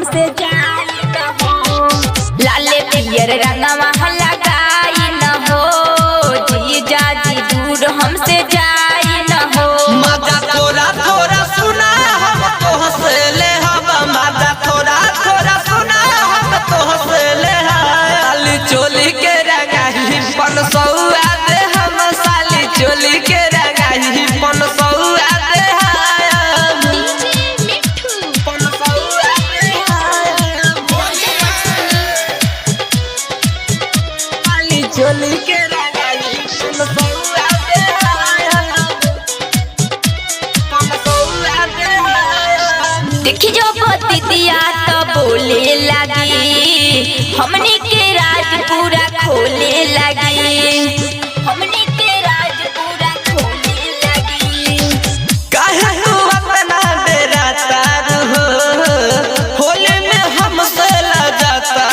हमसे जाई न हो। लाले पियर रंगवा लगाई न हो, जीजा जी दूर हमसे जाई न हो। मजा थोड़ा थोड़ा सुना हम तो हंसले हम, मजा थोड़ा थोड़ा सुना हम तो हंसले साली चोली के रंगाई पन सौआ दे हम, साली चोली के रंगाई पन सौआ दे चोली के रंगाई पन सौआ दे पन सौआ दे। देखी जो बतिया तो बोले लगी, हमने के राज पूरा खोले लगी, हमने के राज पूरा खोले लगी। काहे तू अपना डेरा तार हो, होले में हमसे लजाता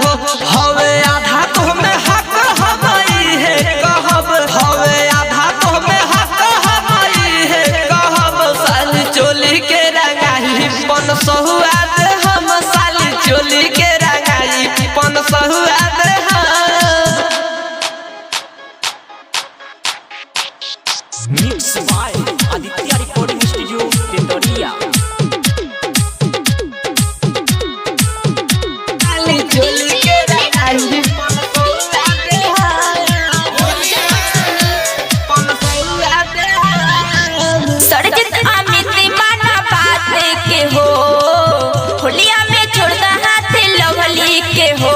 हो। हवे आधा तो में हक हमारी है कहब, हवे आधा तो में हक हमारी है कहब। साली चोली के रंगाई पन सहुआ दे हम, साली चोली के रंगाई पन सहुआ दे हम। Mix by Aditya recording studio Titoria. साली चोली के रंगाई पन सहुआ दे पन सहुआ दे। सरजत अमित माना बात के हो, होलिया में छोड़ता हाथ लवली के हो,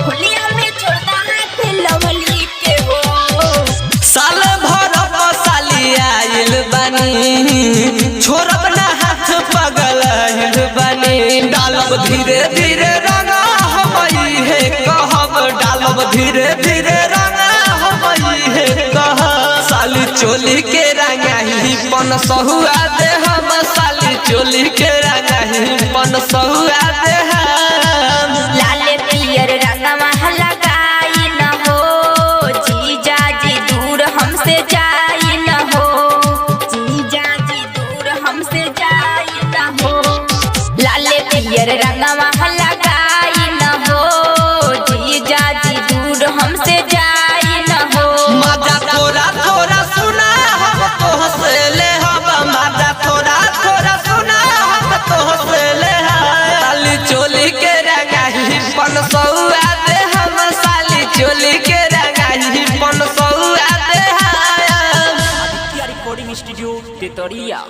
होलिया में छोड़ता हाथ लवली के हो। साल भर साली आइल बानी, छोड़ब ना हाथ पगल आइल बानी। डालब धीरे धीरे रंगा हमई है कहब, डालब धीरे धीरे रंगा हमई है कहब। साली चोली के रंगाई पन सहुआ दे हम, साली चोली के रंगाई पन सहुआ दे हम। लाले पियर रंगवा लगाई न हो, जीजा जी दूर हमसे जाई न हो, जीजा जी दूर हमसे जाई न हो। लाले पियर रंगवा लगाई न हो, जीजा जी दूर हमसे जाई न हो। मजा थोड़ा थोड़ा सुना हम तो हंसले हम, मजा थोड़ा थोड़ा सुना हम तो हंसले साली चोली के रंगाई पन सौआ दे हम, साली चोली के रंगाई पन सौआ दे हम। Aditya recording studio टिटोरिया।